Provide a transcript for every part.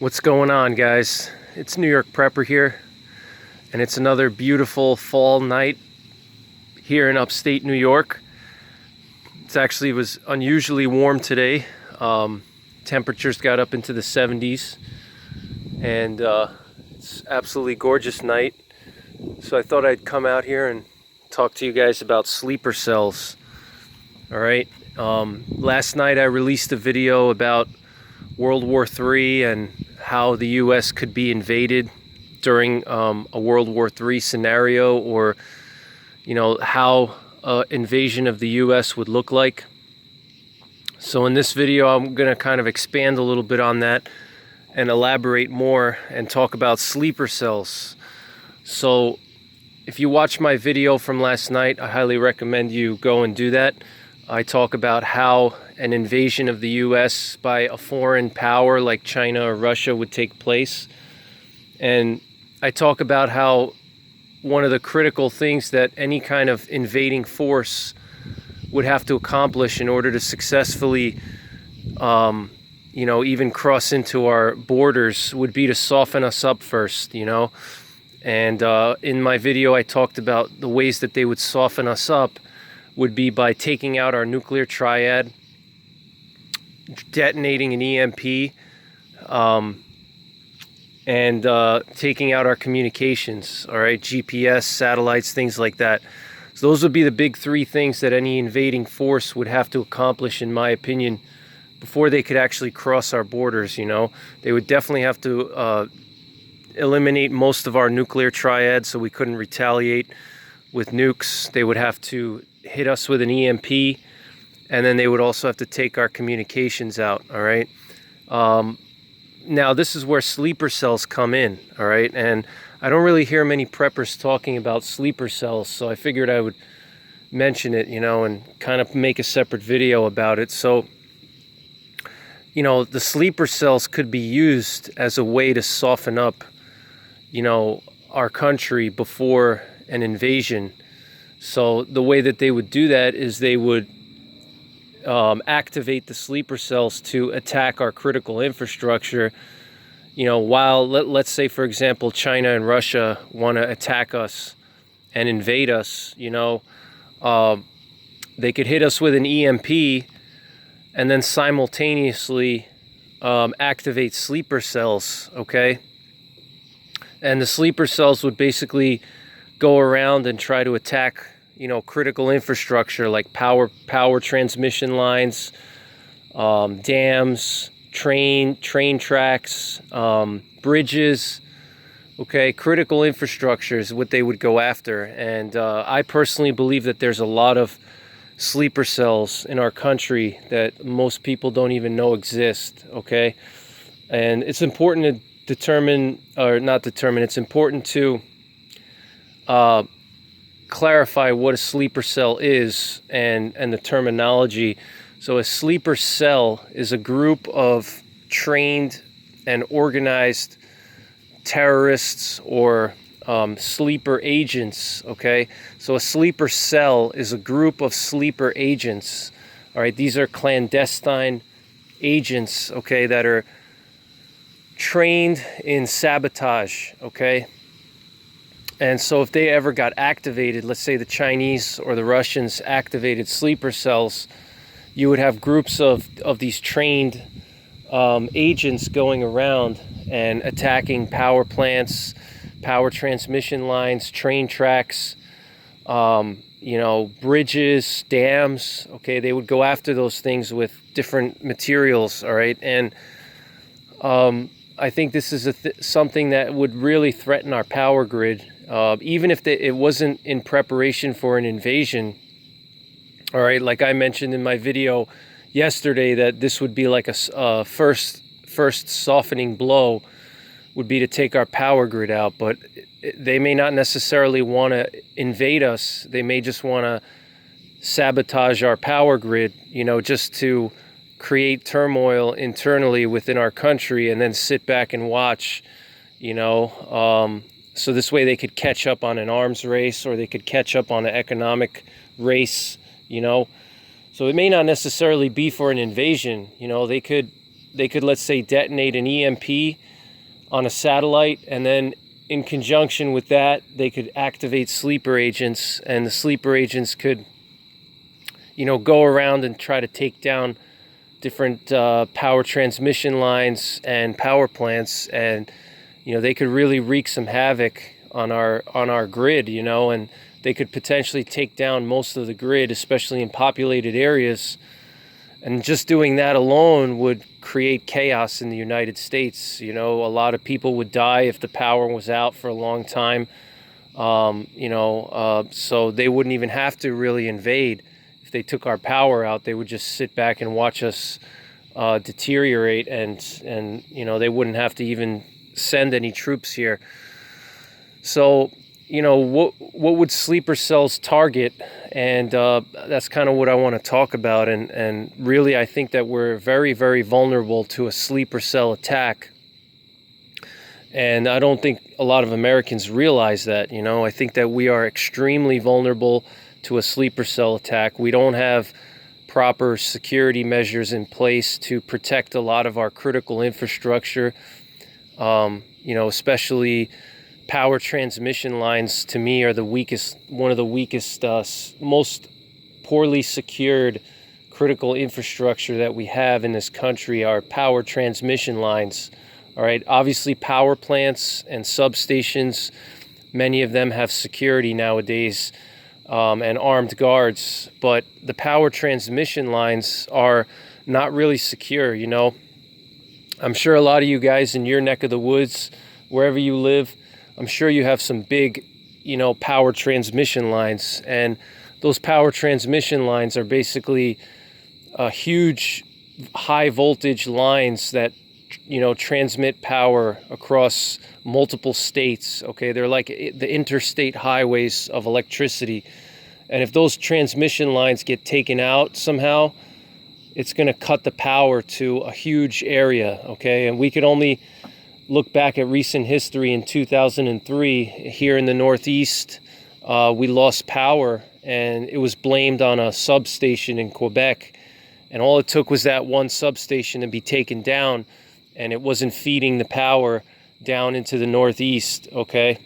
What's going on, guys? It's NYPrepper here, and it's another beautiful fall night here in upstate New York. It was unusually warm today. Temperatures got up into the 70s, and it's absolutely gorgeous night. So I thought I'd come out here and talk to you guys about sleeper cells. All right. Last night I released a video about World War III and how the U.S. could be invaded during a World War III scenario, or how invasion of the U.S. would look like. So in this video I'm going to kind of expand a little bit on that and elaborate more and talk about sleeper cells. So if you watched my video from last night, I highly recommend you go and do that. I talk about how an invasion of the U.S. by a foreign power like China or Russia would take place. And I talk about how one of the critical things that any kind of invading force would have to accomplish in order to successfully, even cross into our borders would be to soften us up first, And in my video, I talked about the ways that they would soften us up would be by taking out our nuclear triad, detonating an EMP, and taking out our communications, all right, GPS, satellites, things like that. So those would be the big three things that any invading force would have to accomplish, in my opinion, before they could actually cross our borders. They would definitely have to eliminate most of our nuclear triad so we couldn't retaliate with nukes. They would have to hit us with an EMP, and then they would also have to take our communications out, all right? Now, this is where sleeper cells come in, all right? And I don't really hear many preppers talking about sleeper cells, so I figured I would mention it, and kind of make a separate video about it. So, the sleeper cells could be used as a way to soften up, our country before an invasion. So the way that they would do that is they would activate the sleeper cells to attack our critical infrastructure. While let's say, for example, China and Russia want to attack us and invade us, they could hit us with an EMP and then simultaneously activate sleeper cells, okay? And the sleeper cells would basically go around and try to attack, critical infrastructure like power transmission lines, dams, train tracks, bridges. Okay, critical infrastructure is what they would go after. And I personally believe that there's a lot of sleeper cells in our country that most people don't even know exist. Okay, and it's important to it's important to clarify what a sleeper cell is and the terminology. So a sleeper cell is a group of trained and organized terrorists or sleeper agents, okay? So a sleeper cell is a group of sleeper agents, all right? These are clandestine agents, okay, that are trained in sabotage, okay? And so if they ever got activated, let's say the Chinese or the Russians activated sleeper cells, you would have groups of these trained agents going around and attacking power plants, power transmission lines, train tracks, bridges, dams, okay? They would go after those things with different materials, all right? And I think this is something that would really threaten our power grid. Even if it wasn't in preparation for an invasion, all right, like I mentioned in my video yesterday, that this would be like a first softening blow would be to take our power grid out. But they may not necessarily want to invade us. They may just want to sabotage our power grid, just to create turmoil internally within our country and then sit back and watch, so this way they could catch up on an arms race, or they could catch up on an economic race, So it may not necessarily be for an invasion. They could let's say detonate an EMP on a satellite, and then in conjunction with that, they could activate sleeper agents, and the sleeper agents could, go around and try to take down different power transmission lines and power plants, and they could really wreak some havoc on our grid, and they could potentially take down most of the grid, especially in populated areas. And just doing that alone would create chaos in the United States. A lot of people would die if the power was out for a long time. So they wouldn't even have to really invade. If they took our power out, they would just sit back and watch us deteriorate, and they wouldn't have to even send any troops here. So what would sleeper cells target? And that's kind of what I want to talk about. And really, I think that we're very, very vulnerable to a sleeper cell attack. And I don't think a lot of Americans realize that. I think that we are extremely vulnerable to a sleeper cell attack. We don't have proper security measures in place to protect a lot of our critical infrastructure, especially power transmission lines. To me, are one of the weakest, most poorly secured critical infrastructure that we have in this country. Are power transmission lines. All right, obviously power plants and substations, many of them have security nowadays, and armed guards, but the power transmission lines are not really secure. I'm sure a lot of you guys in your neck of the woods, wherever you live, I'm sure you have some big, power transmission lines, and those power transmission lines are basically huge, high voltage lines that, transmit power across multiple states. Okay, they're like the interstate highways of electricity, and if those transmission lines get taken out somehow, it's going to cut the power to a huge area. Okay, and we could only look back at recent history. In 2003, here in the Northeast, we lost power, and it was blamed on a substation in Quebec. And all it took was that one substation to be taken down, and it wasn't feeding the power down into the Northeast, okay?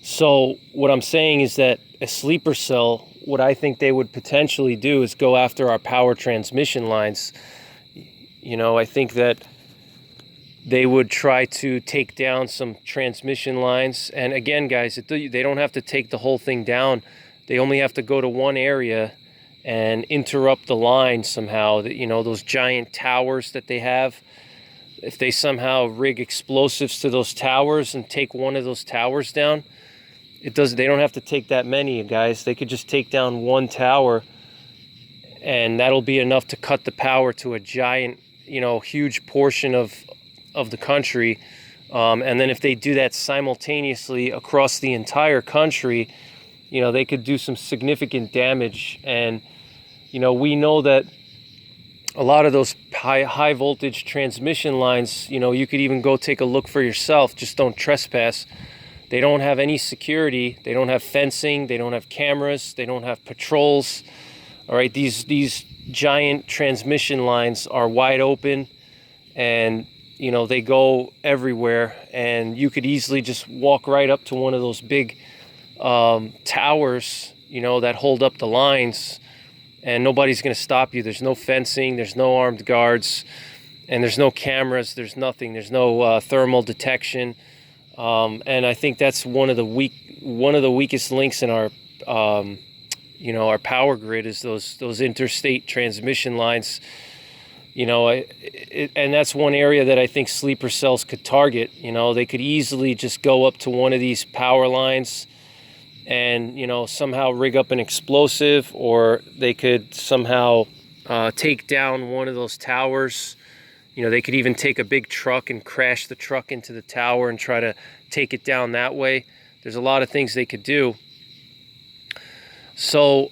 So what I'm saying is that a sleeper cell, what I think they would potentially do is go after our power transmission lines. I think that they would try to take down some transmission lines. And again, guys, they don't have to take the whole thing down. They only have to go to one area and interrupt the line somehow. Those giant towers that they have, if they somehow rig explosives to those towers and take one of those towers down, they don't have to take that many, guys. They could just take down one tower, and that'll be enough to cut the power to a giant, huge portion of the country. And then if they do that simultaneously across the entire country, they could do some significant damage. And we know that a lot of those high voltage transmission lines, you could even go take a look for yourself. Just don't trespass. They don't have any security. They don't have fencing. They don't have cameras. They don't have patrols. All right, these giant transmission lines are wide open, and they go everywhere, and you could easily just walk right up to one of those big towers, that hold up the lines, and nobody's going to stop you. There's no fencing, there's no armed guards, and there's no cameras, there's nothing. There's no thermal detection, and I think that's one of the weakest links in our our power grid is those interstate transmission lines. And that's one area that I think sleeper cells could target. They could easily just go up to one of these power lines and, somehow rig up an explosive, or they could somehow take down one of those towers. They could even take a big truck and crash the truck into the tower and try to take it down that way. There's a lot of things they could do. So,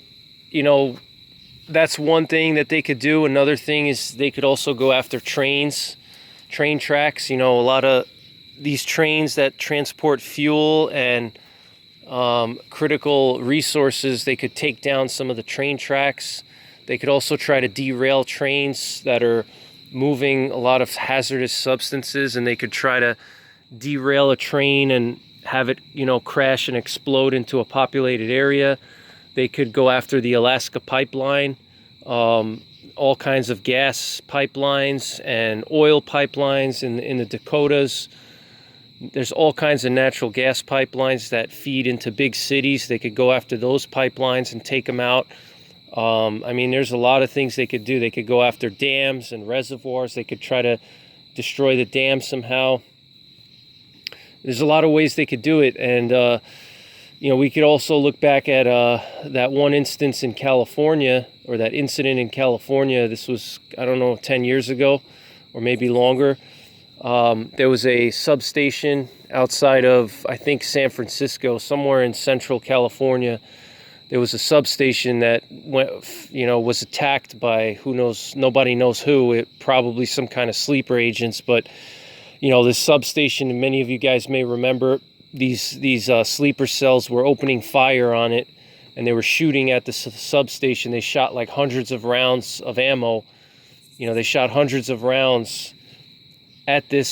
that's one thing that they could do. Another thing is they could also go after train tracks. A lot of these trains that transport fuel and critical resources, they could take down some of the train tracks. They could also try to derail trains that are, moving a lot of hazardous substances, and they could try to derail a train and have it, crash and explode into a populated area. They could go after the Alaska pipeline, all kinds of gas pipelines and oil pipelines in the Dakotas. There's all kinds of natural gas pipelines that feed into big cities. They could go after those pipelines and take them out. I mean, there's a lot of things they could do. They could go after dams and reservoirs. They could try to destroy the dam somehow. There's a lot of ways they could do it. And, we could also look back at that one instance in California, or that incident in California. This was, I don't know, 10 years ago or maybe longer. There was a substation outside of, I think, San Francisco, somewhere in central California. There was a substation that was attacked by who knows, nobody knows who. Probably some kind of sleeper agents, but this substation, many of you guys may remember, these sleeper cells were opening fire on it, and they were shooting at the substation. They shot like hundreds of rounds of ammo. They shot hundreds of rounds at this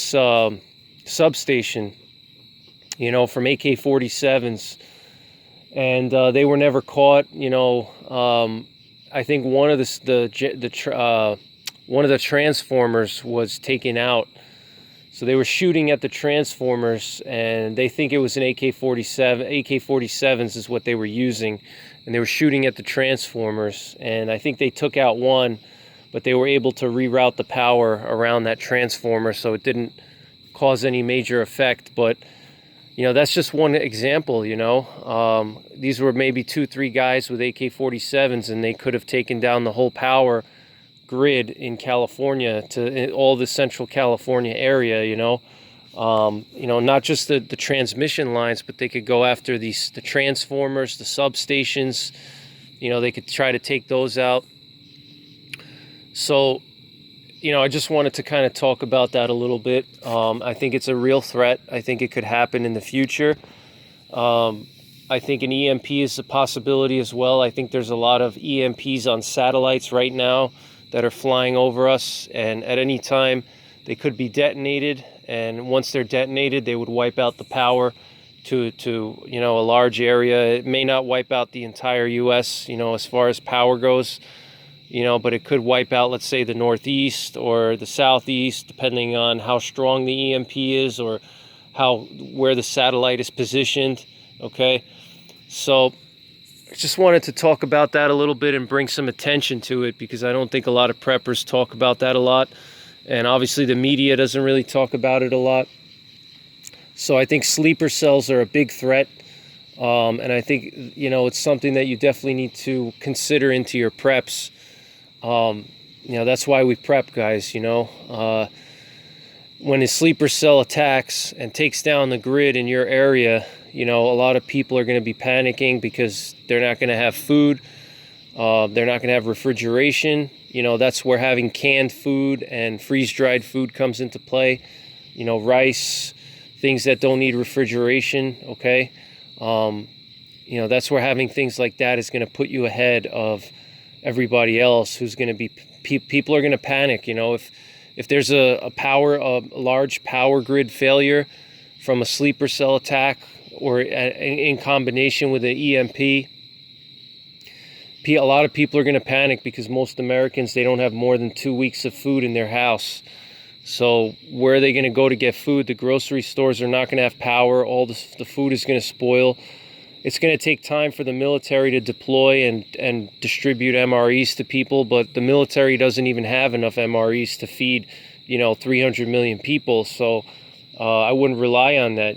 substation, from AK-47s, and they were never caught. I think one of the transformers was taken out. So they were shooting at the transformers, and they think it was an AK-47. AK-47s is what they were using, and they were shooting at the transformers. And I think they took out one, but they were able to reroute the power around that transformer, so it didn't cause any major effect. But that's just one example. These were maybe 2-3 guys with AK-47s, and they could have taken down the whole power grid in California, to all the central California area. Not just the transmission lines, but they could go after the transformers, the substations. They could try to take those out. So I just wanted to kind of talk about that a little bit. I think it's a real threat. I think it could happen in the future. I think an EMP is a possibility as well. I think there's a lot of EMPs on satellites right now that are flying over us, and at any time they could be detonated, and once they're detonated, they would wipe out the power to a large area. It may not wipe out the entire US, as far as power goes, but it could wipe out, let's say, the Northeast or the Southeast, depending on how strong the EMP is or where the satellite is positioned. Okay, so I just wanted to talk about that a little bit and bring some attention to it, because I don't think a lot of preppers talk about that a lot, and obviously the media doesn't really talk about it a lot. So I think sleeper cells are a big threat, and I think it's something that you definitely need to consider into your preps. That's why we prep, guys. When a sleeper cell attacks and takes down the grid in your area, a lot of people are going to be panicking because they're not going to have food. They're not going to have refrigeration. That's where having canned food and freeze-dried food comes into play. Rice, things that don't need refrigeration, okay? That's where having things like that is going to put you ahead of everybody else who's going to be... People are going to panic, If there's a large power grid failure from a sleeper cell attack, or in combination with an EMP, a lot of people are going to panic, because most Americans, they don't have more than 2 weeks of food in their house. So where are they going to go to get food? The grocery stores are not going to have power. All the food is going to spoil. It's going to take time for the military to deploy and distribute MREs to people, but the military doesn't even have enough MREs to feed 300 million people. So I wouldn't rely on that.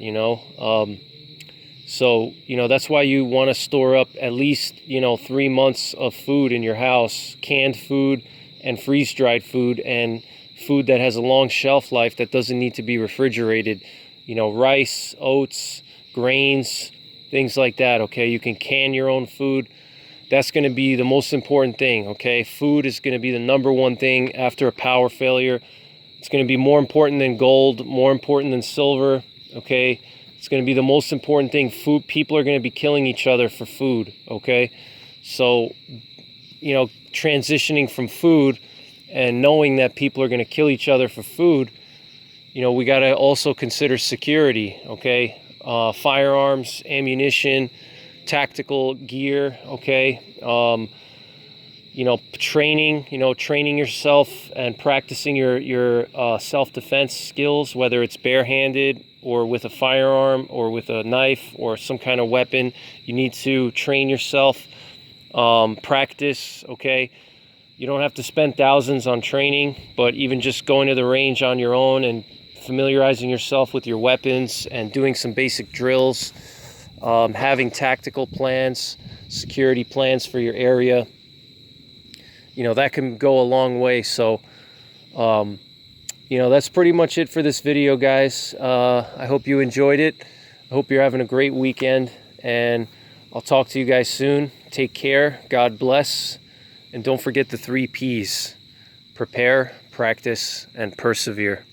So, that's why you want to store up at least, 3 months of food in your house, canned food and freeze-dried food, and food that has a long shelf life that doesn't need to be refrigerated. Rice, oats, grains, things like that, okay? You can can your own food. That's going to be the most important thing, okay? Food is going to be the number one thing after a power failure. It's going to be more important than gold, more important than silver, okay? It's going to be the most important thing. Food, people are going to be killing each other for food, okay? So, transitioning from food and knowing that people are going to kill each other for food, you know, we got to also consider security, okay? Firearms, ammunition, tactical gear, okay? You know, training yourself and practicing your self-defense skills, whether it's barehanded or with a firearm or with a knife or some kind of weapon. You need to train yourself, practice, okay? You don't have to spend thousands on training, but even just going to the range on your own and familiarizing yourself with your weapons and doing some basic drills, having tactical plans, security plans for your area, you know, that can go a long way. So, you know, that's pretty much it for this video, guys. I hope you enjoyed it. I hope you're having a great weekend, and I'll talk to you guys soon. Take care. God bless. And don't forget the 3 Ps: prepare, practice, and persevere.